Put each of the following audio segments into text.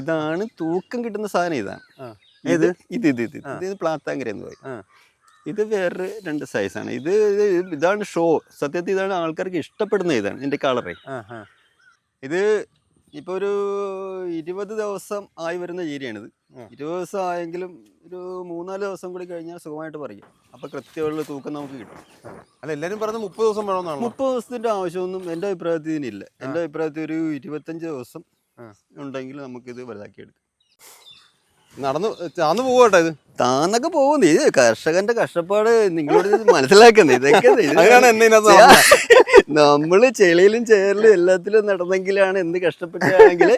ഇതാണ് തൂക്കം കിട്ടുന്ന സാധനം. ഇതാണ് ഇത് പ്ലാത്താങ്കര എന്ന് പറയും. ഇത് വേറൊരു 2 സൈസാണ്. ഇതാണ് ഷോ. സത്യത്തിൽ ഇതാണ് ആൾക്കാർക്ക് ഇഷ്ടപ്പെടുന്ന. ഇതാണ് ഇതിന്റെ കളറേ. ഇത് ഇപ്പൊ ഒരു 20 ദിവസം ആയി വരുന്ന ചീരയാണിത്. 20 ദിവസം ആയെങ്കിലും ഒരു 3-4 ദിവസം കൂടി കഴിഞ്ഞാൽ സുഖമായിട്ട് പറിക്കും. അപ്പൊ കൃത്യമുള്ള തൂക്കം നമുക്ക് കിട്ടും. അല്ല, എല്ലാരും പറഞ്ഞ 30 ദിവസം വേണമെന്നാണ്. 30 ദിവസത്തിന്റെ ആവശ്യമൊന്നും എന്റെ അഭിപ്രായത്തിൽ ഇതിനില്ല. എന്റെ അഭിപ്രായത്തിൽ ഒരു 25 ദിവസം ഉണ്ടെങ്കിൽ നമുക്കിത് വലുതാക്കിയെടുക്കാം. താന്നു പോകട്ടെ. ഇത് താന്നൊക്കെ പോകുന്നു. ഇത് കർഷകന്റെ കഷ്ടപ്പാട് നിങ്ങളോട് മനസ്സിലാക്കുന്നത്. ഇതൊക്കെ നമ്മള് ചെളിയിലും ചേറിലും എല്ലാത്തിലും നടന്നെങ്കിലാണ് എന്ത് കഷ്ടപ്പെട്ടാണെങ്കിൽ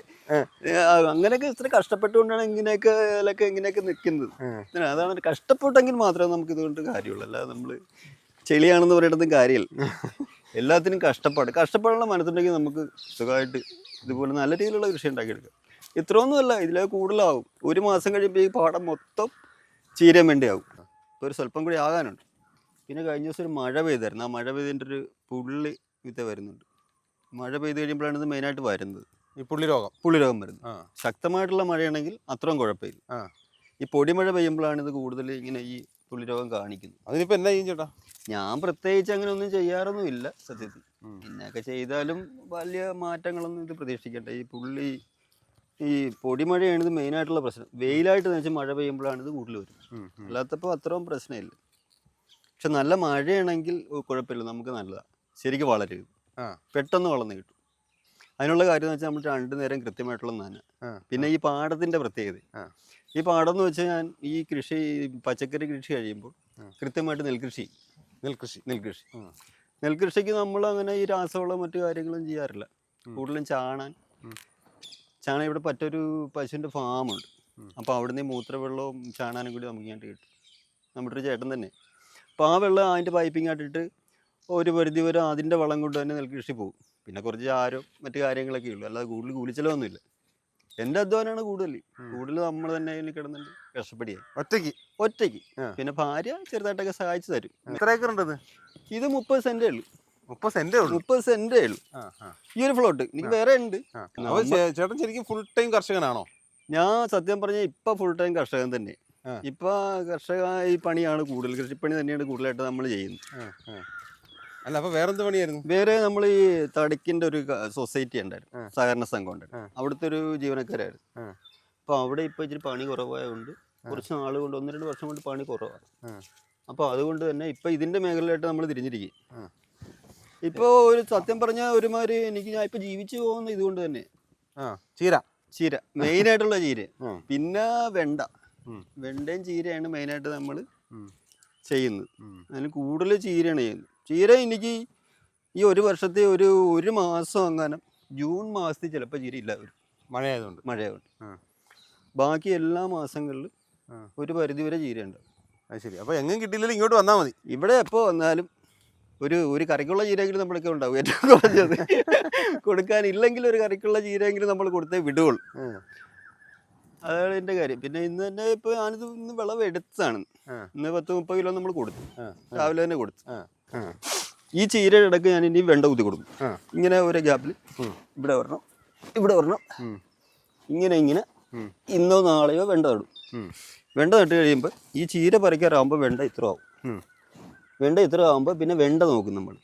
അങ്ങനെയൊക്കെ ഇത്ര കഷ്ടപ്പെട്ടുകൊണ്ടാണ് ഇങ്ങനെയൊക്കെ നിൽക്കുന്നത്. അതാണ് കഷ്ടപ്പെട്ടെങ്കിൽ മാത്രമേ നമുക്ക് ഇതുകൊണ്ട് കാര്യമുള്ളൂ. അല്ലാതെ നമ്മള് ചെളിയാണെന്ന് പറയുന്നതും കാര്യമില്ല. എല്ലാത്തിനും കഷ്ടപ്പാടുള്ള മനസ്സുണ്ടെങ്കിൽ നമുക്ക് സുഖമായിട്ട് ഇതുപോലെ നല്ല രീതിയിലുള്ള കൃഷി ഉണ്ടാക്കിയെടുക്കാം. ഇത്രയൊന്നുമല്ല, ഇതിലേക്ക് കൂടുതലാവും. 1 മാസം കഴിയുമ്പോൾ ഈ പാടം മൊത്തം ചീരാൻ വേണ്ടിയാവും. ഇപ്പോൾ ഒരു സ്വല്പം കൂടി ആകാനുണ്ട്. പിന്നെ കഴിഞ്ഞ ദിവസം ഒരു മഴ പെയ്തായിരുന്നു. ആ മഴ പെയ്തതിൻ്റെ ഒരു പുള്ളി വരുന്നുണ്ട്. മഴ പെയ്ത് കഴിയുമ്പോഴാണ് ഇത് മെയിനായിട്ട് വരുന്നത്. ഈ പുള്ളിരോഗം വരുന്നത്. ശക്തമായിട്ടുള്ള മഴയാണെങ്കിൽ അത്രയും കുഴപ്പമില്ല. ഈ പൊടിമഴ പെയ്യുമ്പോഴാണ് ഇത് കൂടുതൽ ഇങ്ങനെ ഈ പുള്ളിരോഗം കാണിക്കുന്നത്. അതിനിപ്പോൾ എന്നാ ചെയ്യും ചേട്ടാ? ഞാൻ പ്രത്യേകിച്ച് അങ്ങനെ ഒന്നും ചെയ്യാറൊന്നുമില്ല സത്യത്തിൽ. പിന്നെയൊക്കെ ചെയ്താലും വലിയ മാറ്റങ്ങളൊന്നും ഇത് പ്രതീക്ഷിക്കണ്ട. ഈ പൊടിമഴയാണ് ഇത് മെയിനായിട്ടുള്ള പ്രശ്നം. വെയിലായിട്ട് വെച്ചാൽ മഴ പെയ്യുമ്പോഴാണ് ഇത് കൂടുതൽ വരും. അല്ലാത്തപ്പോൾ അത്രയും പ്രശ്നമില്ല. പക്ഷെ നല്ല മഴയാണെങ്കിൽ കുഴപ്പമില്ല, നമുക്ക് നല്ലതാണ്. ശരിക്കും വളരും, പെട്ടെന്ന് വളർന്ന് കിട്ടും. അതിനുള്ള കാര്യം എന്ന് വെച്ചാൽ നമ്മൾ 2 നേരം കൃത്യമായിട്ടുള്ള നന. പിന്നെ ഈ പാടത്തിൻ്റെ പ്രത്യേകത, ഈ പാടം എന്ന് വെച്ചാൽ ഞാൻ ഈ പച്ചക്കറി കൃഷി കഴിയുമ്പോൾ കൃത്യമായിട്ട് നെൽകൃഷിക്ക് നമ്മൾ അങ്ങനെ ഈ രാസവളം മറ്റു കാര്യങ്ങളും ചെയ്യാറില്ല. കൂടുതലും ചാണകം ഇവിടെ പറ്റൊരു പശുവിൻ്റെ ഫാമുണ്ട്. അപ്പോൾ അവിടുന്ന് മൂത്രവെള്ളവും ചാണാനും കൂടി നമുക്ക് ഇങ്ങോട്ട് കിട്ടും. നമ്മുടെ ഒരു ചേട്ടൻ തന്നെ. അപ്പോൾ ആ വെള്ളം അതിൻ്റെ പൈപ്പിംഗ് ആയിട്ടിട്ട് ഒരു പരിധി വരെ അതിൻ്റെ വളം കൊണ്ട് തന്നെ നെൽകൃഷി പോകും. പിന്നെ കുറച്ച് ആരോ മറ്റു കാര്യങ്ങളൊക്കെ ഉള്ളൂ. അല്ലാതെ കൂടുതൽ കൂലിച്ചെലവൊന്നുമില്ല. എൻ്റെ അധ്വാനമാണ് കൂടുതൽ നമ്മൾ തന്നെ അതിൽ കിടന്നിട്ട് കഷ്ടപ്പെടിയായി ഒറ്റയ്ക്ക്. പിന്നെ ഭാര്യ ചെറുതായിട്ടൊക്കെ സഹായിച്ചു തരും. എത്ര ഏക്കർ ഉണ്ട്? ഇത് 30 സെൻറ്റേ ഉള്ളൂ. 30 സെന്റേ ഉള്ളൂ ഈ ഒരു ഫ്ലോട്ട്. എനിക്ക് വേറെ ഉണ്ട്. ചേട്ടൻ ശരിക്കും ഫുൾ ടൈം കർഷകനാണോ? ഞാൻ സത്യം പറഞ്ഞാൽ ഇപ്പൊ ഫുൾ ടൈം കർഷകൻ തന്നെ. ഇപ്പൊ കർഷക ഈ പണിയാണ് കൂടുതൽ, കൃഷിപ്പണി തന്നെയാണ് കൂടുതലായിട്ട് നമ്മൾ ചെയ്യുന്നത്. അല്ല, അപ്പൊ വേറെന്ത് പണിയായിരുന്നു? വേറെ നമ്മൾ ഈ തടിക്കിന്റെ ഒരു സൊസൈറ്റി ഉണ്ടായിരുന്നു, സഹകരണ സംഘം ഉണ്ടായിരുന്നു. അവിടുത്തെ ഒരു ജീവനക്കാരായിരുന്നു. അപ്പൊ അവിടെ ഇപ്പൊ ഇച്ചിരി പണി കുറവായതുകൊണ്ട് കുറച്ച് നാൾ കൊണ്ട് 1-2 വർഷം കൊണ്ട് പണി കുറവാണ്. അപ്പൊ അതുകൊണ്ട് തന്നെ ഇപ്പൊ ഇതിന്റെ മേഖലയിലായിട്ട് നമ്മൾ തിരിഞ്ഞിരിക്കും. ഇപ്പൊ ഒരു സത്യം പറഞ്ഞാൽ ഒരുമാതിരി ഞാൻ ഇപ്പൊ ജീവിച്ചു പോകുന്ന ഇതുകൊണ്ട് തന്നെ. ചീര മെയിനായിട്ടുള്ള ചീര, പിന്നെ വെണ്ടയും ചീരയാണ് മെയിനായിട്ട് നമ്മൾ ചെയ്യുന്നത്. അതിന് കൂടുതൽ ചീരയാണ് ചെയ്യുന്നത്. ചീര എനിക്ക് ഈ ഒരു വർഷത്തെ ഒരു മാസം അങ്ങനെ ജൂൺ മാസത്തിൽ ചിലപ്പോൾ ചീര ഇല്ല വരും, മഴയായതുകൊണ്ട്. ബാക്കി എല്ലാ മാസങ്ങളിലും ഒരു പരിധി വരെ ചീര ഉണ്ടാവും. അത് ശരി. അപ്പോൾ എങ്ങും കിട്ടിയില്ലെങ്കിൽ ഇങ്ങോട്ട് വന്നാൽ മതി. ഇവിടെ എപ്പോൾ വന്നാലും ഒരു കറിക്കുള്ള ചീരയെങ്കിലും നമ്മളൊക്കെ ഉണ്ടാവും. ഏറ്റവും കുറഞ്ഞത് കൊടുക്കാനില്ലെങ്കിൽ ഒരു കറിക്കുള്ള ചീരയെങ്കിലും നമ്മൾ കൊടുത്തേ വിടുകയുള്ളൂ. അതാണ് എൻ്റെ കാര്യം. പിന്നെ ഇന്ന് തന്നെ ഇപ്പോൾ ഞാനിത് ഇന്ന് വിളവ് എടുത്താണ്. ഇന്ന് 10-30 കിലോ നമ്മൾ കൊടുത്തു, രാവിലെ തന്നെ കൊടുത്തു. ഈ ചീരയുടെ ഇടയ്ക്ക് ഞാൻ ഇനി വെണ്ട കുത്തി കൊടുക്കും. ഇങ്ങനെ ഒരു ഗ്യാപ്പിൽ ഇവിടെ ഒരെണ്ണം ഇങ്ങനെ ഇന്നോ നാളെയോ വെണ്ട നടും. വെണ്ട നട്ട് കഴിയുമ്പോൾ ഈ ചീര പറിക്കാറാകുമ്പോൾ വെണ്ട ഇത്ര ആകുമ്പോൾ പിന്നെ വെണ്ട നോക്കും നമ്മൾ.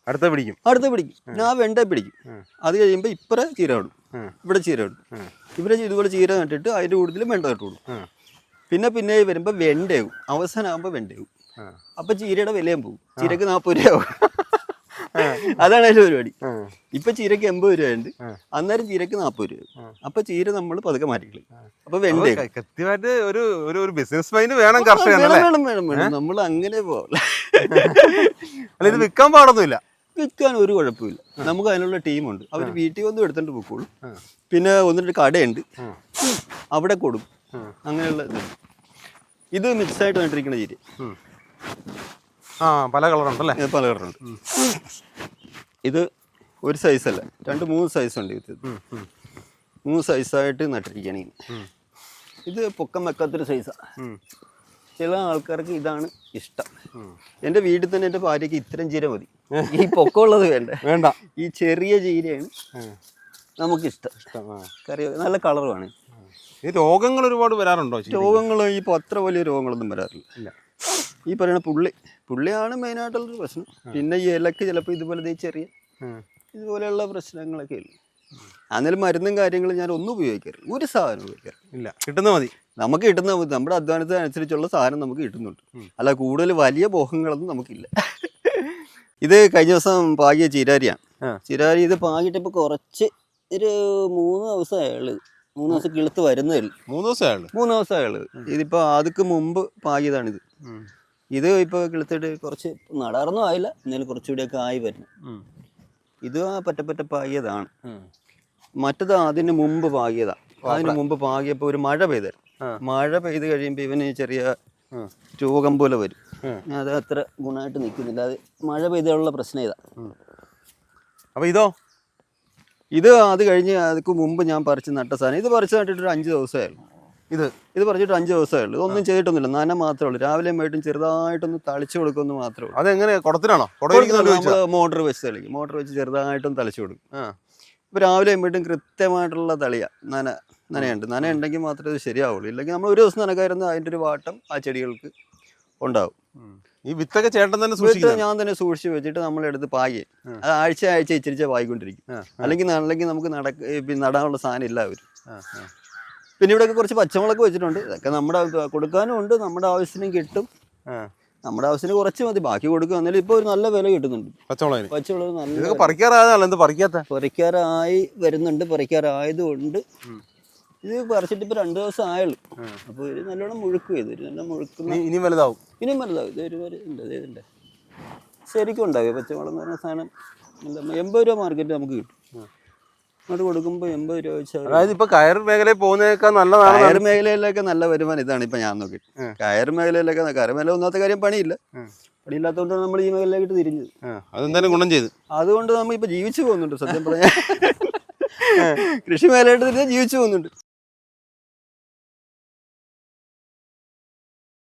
അടുത്ത പിടിക്കും. ഞാൻ വെണ്ട പിടിക്കും. അത് കഴിയുമ്പോൾ ഇപ്പറേ ചീര നടും, ഇവിടെ ചീര നടും. ഇതുപോലെ ചീര നട്ടിട്ട് അതിൻ്റെ കൂടുതൽ വെണ്ട നട്ട് കൊടുക്കും. പിന്നെ വരുമ്പോൾ വെണ്ടയാവും, അവസാനമാകുമ്പോൾ വെണ്ടയാവും. അപ്പൊ ചീരയുടെ വിലയും പോകും. ചീരക്ക് 40 രൂപയാവും. അതാണ് അതിന്റെ പരിപാടി. ഇപ്പൊ ചീരക്ക് 80 രൂപയുണ്ട്, അന്നേരം ചീരക്ക് 40 രൂപ. അപ്പൊ ചീര നമ്മൾ പതുക്കെ മാറ്റിക്കളയും. അപ്പൊ വെണ്ട കൃത്യമായിട്ട് ഒരു ബിസിനസ് മൈൻഡ് വേണം. വേണം. നമ്മൾ അങ്ങനെ പോകില്ല. ഇത് വിൽക്കാൻ പാടൊന്നുമില്ല. വിൽക്കാൻ ഒരു കുഴപ്പമില്ല. നമുക്ക് അതിനുള്ള ടീമുണ്ട്. അവർ വീട്ടിൽ വന്ന് എടുത്തോണ്ട് പോയിക്കോളും. പിന്നെ 1-2 കടയുണ്ട്, അവിടെ കൊടുക്കും. അങ്ങനെയുള്ള ഇത് മിക്സായിട്ട് നട്ടിരിക്കുന്ന ചീര. പല കളറുണ്ടല്ലേ? പല കളറുണ്ട്. ഇത് ഒരു സൈസല്ല, 2-3 സൈസുണ്ട്. ഇത് 3 സൈസായിട്ട് നട്ടിരിക്കുകയാണ്. ഇത് പൊക്കം വെക്കാത്തൊരു സൈസാണ്. ചില ആൾക്കാർക്ക് ഇതാണ് ഇഷ്ടം. എൻ്റെ വീട്ടിൽ തന്നെ എൻ്റെ ഭാര്യയ്ക്ക് ഇത്തരം ചീര മതി. ഈ പൊക്കമുള്ളത് വേണ്ട. ഈ ചെറിയ ചീരയാണ് നമുക്കിഷ്ടം. കറി നല്ല കളറുമാണ്. ഈ രോഗങ്ങൾ ഒരുപാട് വരാറുണ്ടോ രോഗങ്ങൾ ഇപ്പോൾ അത്ര വലിയ രോഗങ്ങളൊന്നും വരാറില്ല. ഇല്ല. ഈ പറയുന്ന പുള്ളിയാണ് മെയിനായിട്ടുള്ളൊരു പ്രശ്നം. പിന്നെ ഈ ഇലക്ക് ചിലപ്പോൾ ഇതുപോലെ ചെറിയ ഇതുപോലെയുള്ള പ്രശ്നങ്ങളൊക്കെ ഉള്ളു. എന്നാലും മരുന്നും കാര്യങ്ങളും ഞാൻ ഒന്നും ഉപയോഗിക്കാറില്ല, ഒരു സാധനം ഉപയോഗിക്കാറില്ല. ഇല്ല, കിട്ടുന്ന മതി. നമുക്ക് കിട്ടുന്ന മതി, നമ്മുടെ അധ്വാനത്തിനനുസരിച്ചുള്ള സാധനം നമുക്ക് കിട്ടുന്നുണ്ട്. അല്ല കൂടുതൽ വലിയ മോഹങ്ങളൊന്നും നമുക്കില്ല. ഇത് കഴിഞ്ഞ ദിവസം പാകിയ ചിരാരിയാണ്. ചിരാരി ഇത് പാകിയിട്ട് ഇപ്പോൾ കുറച്ച് ഒരു 3 ദിവസമായുള്ളൂ. 3 ദിവസം കിളുത്ത് വരുന്നേ ഉള്ളൂ. 3 ദിവസമായുള്ളൂ. ഇതിപ്പോൾ അതിക്ക് മുമ്പ് പാകിയതാണിത്. ഇത് ഇപ്പോൾ കിളുത്തിട്ട് കുറച്ച് നടാറൊന്നും ആയില്ല, എന്നാലും കുറച്ചുകൂടിയൊക്കെ ആയി വരുന്നു. ഇത് പറ്റ പാകിയതാണ്. മറ്റത് അതിന് മുമ്പ് പാകിയതാണ്. അതിന് മുമ്പ് പാകിയപ്പോൾ ഒരു മഴ പെയ്തായിരുന്നു. മഴ പെയ്ത് കഴിയുമ്പോൾ ഇവന് ചെറിയ രോഗം പോലെ വരും. അത് അത്ര ഗുണമായിട്ട് നിൽക്കുന്നില്ല. അത് മഴ പെയ്തുള്ള പ്രശ്നം ഇതാ. അപ്പോൾ ഇതോ? അത് കഴിഞ്ഞ് അതിക്ക് മുമ്പ് ഞാൻ പറിച്ച് നട്ട സാധനം. ഇത് പറിച്ച് നട്ടിട്ട് ഒരു 5 ദിവസമായുള്ളൂ. ഇത് പറിച്ചിട്ട് 5 ദിവസമായുള്ളൂ. ഇതൊന്നും ചെയ്തിട്ടൊന്നുമില്ല, നന മാത്രമേ ഉള്ളൂ. രാവിലെയും വൈകിട്ടും ചെറുതായിട്ടൊന്ന് തളിച്ചു കൊടുക്കുമെന്ന് മാത്രമേ ഉള്ളൂ. അതെങ്ങനെ കുടത്തിനാണോ? നമ്മൾ മോട്ടർ വെച്ച് തളിക്കും. മോട്ടർ വെച്ച് ചെറുതായിട്ടൊന്ന് തളിച്ചു കൊടുക്കും. ഇപ്പോൾ രാവിലെയും വൈകിട്ടും കൃത്യമായിട്ടുള്ള തളിയാ നനയുണ്ട്. നന ഉണ്ടെങ്കിൽ മാത്രമേ ഇത് ശരിയാവുള്ളൂ. ഇല്ലെങ്കിൽ നമ്മൾ ഒരു ദിവസം നനക്കായിരുന്നു അതിൻ്റെ ഒരു വാട്ടം ആ ചെടികൾക്ക് ഉണ്ടാവും. ഈ വിത്തൊക്കെ ചേട്ടൻ തന്നെ ഞാൻ തന്നെ സൂക്ഷിച്ച് വെച്ചിട്ട് നമ്മളെടുത്ത് പാകി അത് ആഴ്ച ഇച്ചിരിച്ച പായിക്കൊണ്ടിരിക്കും. അല്ലെങ്കിൽ നമുക്ക് നടാനുള്ള സാധനം ഇല്ല അവർ. പിന്നെ ഇവിടെയൊക്കെ കുറച്ച് പച്ചമുളക് വെച്ചിട്ടുണ്ട്. ഇതൊക്കെ നമ്മുടെ കൊടുക്കാനും ഉണ്ട്, നമ്മുടെ ആവശ്യത്തിനും കിട്ടും. നമ്മുടെ ആവശ്യത്തിന് കുറച്ച് മതി, ബാക്കി കൊടുക്കുക. എന്നാലും ഇപ്പോൾ ഒരു നല്ല വില കിട്ടുന്നുണ്ട് പച്ചമുളക്. നല്ല പറിക്കാറായി വരുന്നുണ്ട്. പറിക്കാറായതുകൊണ്ട് ഇത് പറിച്ചിട്ട് ഇപ്പോൾ 2 ദിവസം ആയുള്ളൂ. അപ്പോൾ ഇത് നല്ലോണം മുഴുക്കും. ഇത് നല്ല മുഴുക്കുന്ന ഇനിയും വലുതാവും. ഇത് ഒരുപാട് ഉണ്ട്. ഇതുണ്ട് ശരിക്കും ഉണ്ടാവുക. പച്ചമുളക് എന്ന് പറഞ്ഞ സാധനം 80 രൂപ മാർക്കറ്റ് നമുക്ക് കിട്ടും. അങ്ങോട്ട് കൊടുക്കുമ്പോൾ 80 രൂപ വെച്ചാൽ. അതായത് ഇപ്പൊ കയർ മേഖലയിൽ പോകുന്നതൊക്കെ നല്ലതാണ്. കയർ മേഖലയിലൊക്കെ നല്ല വരുമാനം ഇതാണ്. ഇപ്പൊ ഞാൻ നോക്കി കയർ മേഖലയിലൊക്കെ. കയർ മേഖല ഒന്നാമത്തെ കാര്യം പണിയില്ല. പണിയില്ലാത്തതുകൊണ്ടാണ് നമ്മൾ ഈ മേഖലയിലേക്ക് തിരിഞ്ഞത്. അതെന്തായാലും ഗുണം ചെയ്തു. അതുകൊണ്ട് നമ്മൾ ഇപ്പൊ ജീവിച്ചു പോകുന്നുണ്ട്. സത്യം പറഞ്ഞാൽ കൃഷി മേഖലയായിട്ട് തിരിഞ്ഞാൽ ജീവിച്ചു പോകുന്നുണ്ട്.